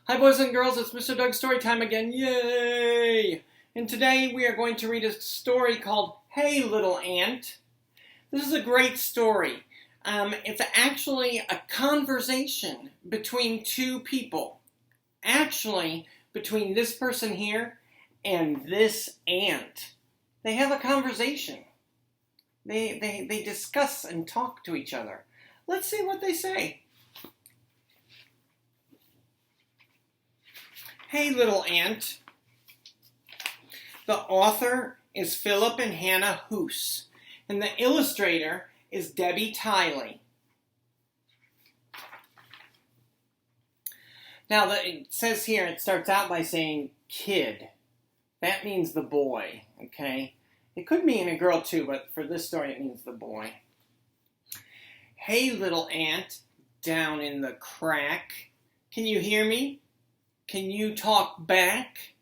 Hi boys and girls, it's Mr. Doug story time again, yay! And today we are going to read a story called Hey Little Ant. This is a great story. It's actually a conversation between two people. Actually, between this person here and this ant. They have a conversation. They discuss and talk to each other. Let's see what they say. Hey Little Ant. The author is Phillip and Hannah Hoose, and the illustrator is Debbie Tiley. Now, it says here, it starts out by saying kid. That means the boy, okay? It could mean a girl too, but for this story it means the boy. Hey little ant, down in the crack. Can you hear me? Can you talk back?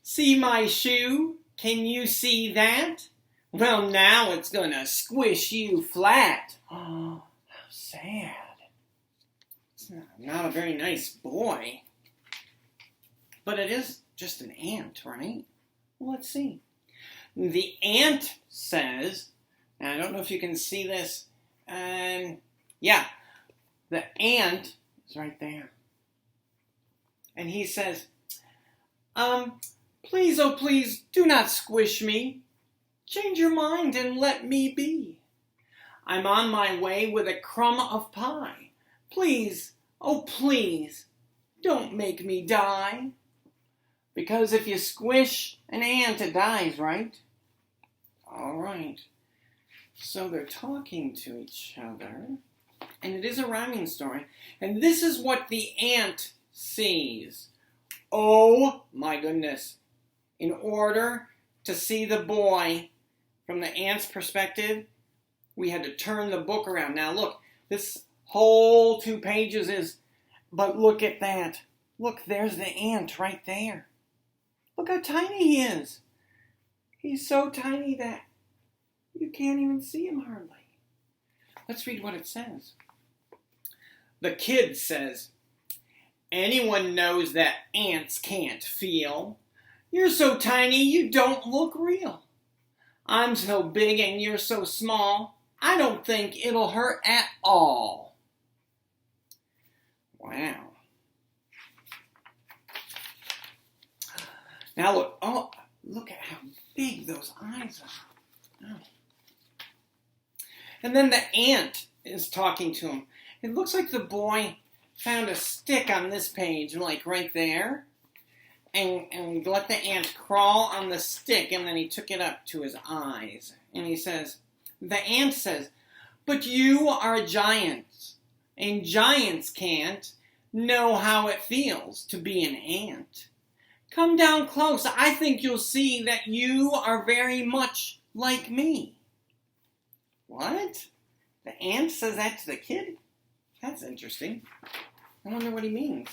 See my shoe? Can you see that? Well, now it's gonna squish you flat. Oh, how sad. It's not a very nice boy. But it is just an ant, right? Well, let's see. The ant says, and I don't know if you can see this, yeah, the ant is right there. And he says, please, oh please, do not squish me. Change your mind and let me be. I'm on my way with a crumb of pie. Please, oh please, don't make me die. Because if you squish an ant, it dies, right? All right. So they're talking to each other. And it is a rhyming story. And this is what the ant sees. Oh my goodness. In order to see the boy from the ant's perspective, we had to turn the book around. Now look, this whole 2 pages is, but look at that. Look, there's the ant right there. Look how tiny he is. He's so tiny that you can't even see him hardly. Let's read what it says. The kid says, anyone knows that ants can't feel. You're so tiny you don't look real. I'm so big and you're so small. I don't think it'll hurt at all. Wow. Now look, oh, look at how big those eyes are. Oh. And then the ant is talking to him. It looks like the boy found a stick on this page, like right there, and let the ant crawl on the stick, and then he took it up to his eyes. And he says, the ant says, but you are giants, and giants can't know how it feels to be an ant. Come down close. I think you'll see that you are very much like me. What? The ant says that to the kid? That's interesting. I wonder what he means.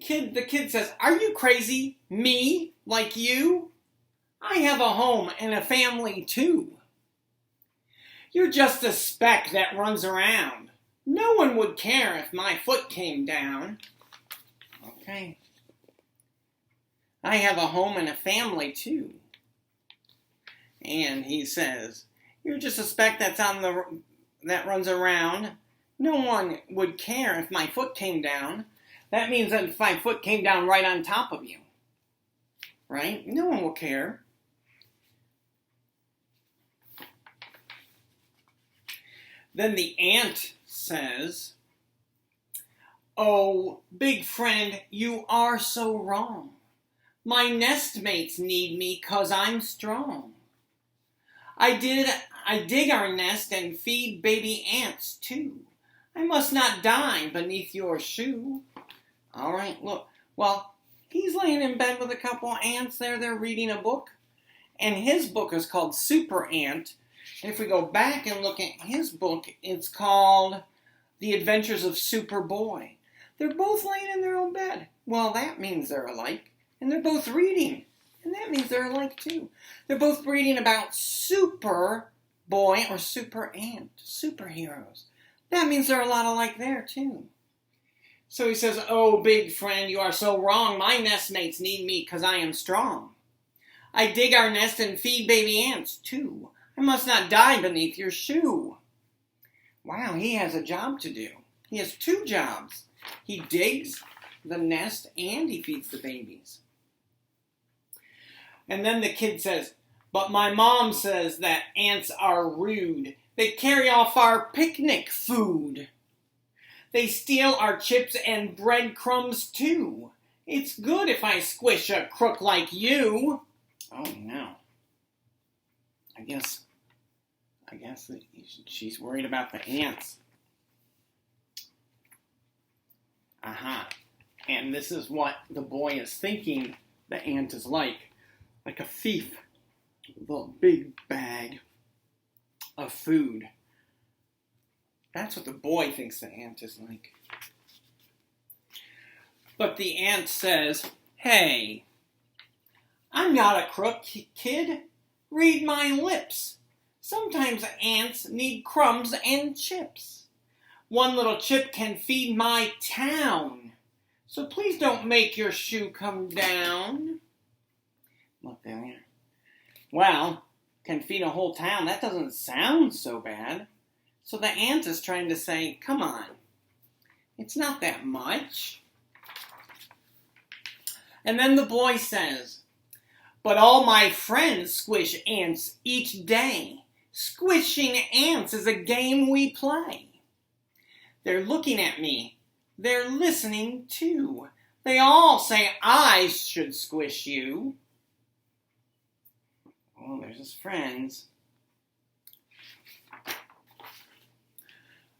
The kid says, are you crazy? Me? Like you? I have a home and a family too. You're just a speck that runs around. No one would care if my foot came down. Okay. I have a home and a family too. And he says, you're just a speck that runs around. No one would care if my foot came down. That means that if my foot came down right on top of you. Right? No one will care. Then the ant says, oh, big friend, you are so wrong. My nestmates need me 'cause I'm strong. I dig our nest and feed baby ants too. I must not die beneath your shoe. All right, look. Well, he's laying in bed with a couple ants there. They're reading a book. And his book is called Super Ant. And if we go back and look at his book, it's called The Adventures of Super Boy. They're both laying in their own bed. Well, that means they're alike. And they're both reading. And that means they're alike too. They're both reading about Super Boy or Super Ant. Superheroes. That means they're a lot alike there, too. So he says, "Oh, big friend, you are so wrong. My nestmates need me because I am strong. I dig our nest and feed baby ants, too. I must not die beneath your shoe." Wow, he has a job to do. He has 2 jobs. He digs the nest and he feeds the babies. And then the kid says, "But my mom says that ants are rude. They carry off our picnic food. They steal our chips and breadcrumbs too. It's good if I squish a crook like you." Oh no. I guess she's worried about the ants. And this is what the boy is thinking the ant is like a thief with a big bag of food. That's what the boy thinks the ant is like. But the ant says, "Hey, I'm not a crook, kid. Read my lips. Sometimes ants need crumbs and chips. One little chip can feed my town. So please don't make your shoe come down." Look there. Well, can feed a whole town. That doesn't sound so bad. So the ant is trying to say, come on, it's not that much. And then the boy says, "But all my friends squish ants each day. Squishing ants is a game we play. They're looking at me. They're listening too. They all say I should squish you." Oh, there's his friends.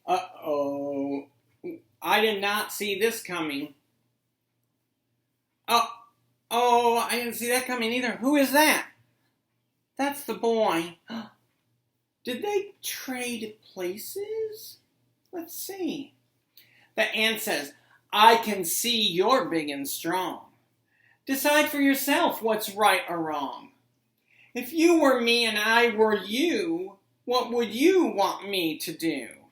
Uh-oh. I did not see this coming. Oh, I didn't see that coming either. Who is that? That's the boy. Did they trade places? Let's see. The ant says, "I can see you're big and strong. Decide for yourself what's right or wrong. If you were me and I were you, what would you want me to do?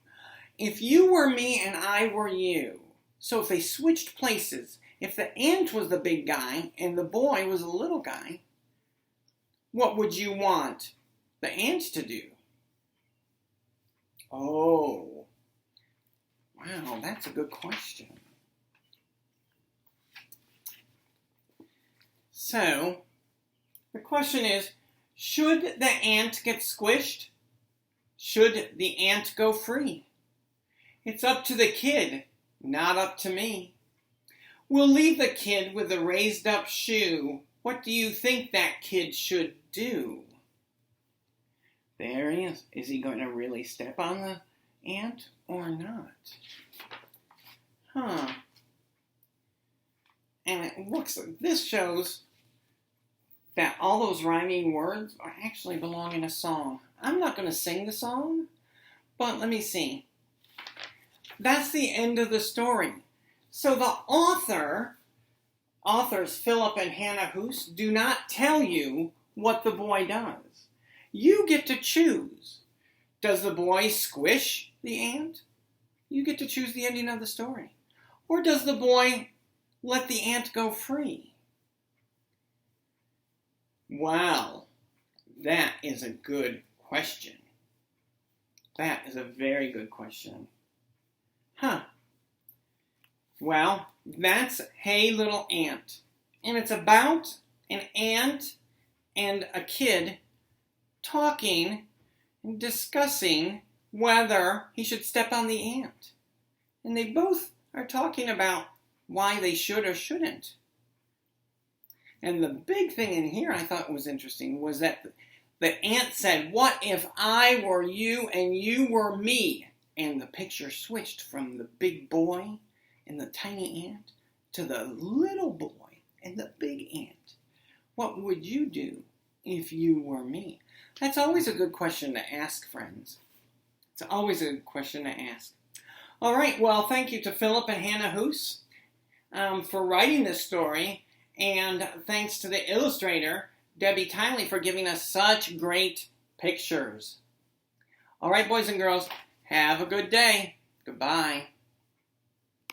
If you were me and I were you." So if they switched places, if the ant was the big guy and the boy was the little guy, what would you want the ant to do? Oh, wow, that's a good question. So, the question is, should the ant get squished? Should the ant go free? It's up to the kid, not up to me. We'll leave the kid with the raised up shoe. What do you think that kid should do? There he is. Is he going to really step on the ant or not? And it looks like this shows that all those rhyming words are actually belong in a song. I'm not going to sing the song, but let me see. That's the end of the story. So the authors Phillip and Hannah Hoose, do not tell you what the boy does. You get to choose. Does the boy squish the ant? You get to choose the ending of the story. Or does the boy let the ant go free? Wow, that is a good question. That is a very good question. Well, that's Hey Little Ant. And it's about an ant and a kid talking and discussing whether he should step on the ant. And they both are talking about why they should or shouldn't. And the big thing in here I thought was interesting was that the ant said, "What if I were you and you were me?" And the picture switched from the big boy and the tiny ant to the little boy and the big ant. What would you do if you were me? That's always a good question to ask, friends. It's always a good question to ask. All right, well, thank you to Phillip and Hannah Hoose for writing this story, and thanks to the illustrator, Debbie Tiley, for giving us such great pictures. All right, boys and girls, have a good day. Goodbye.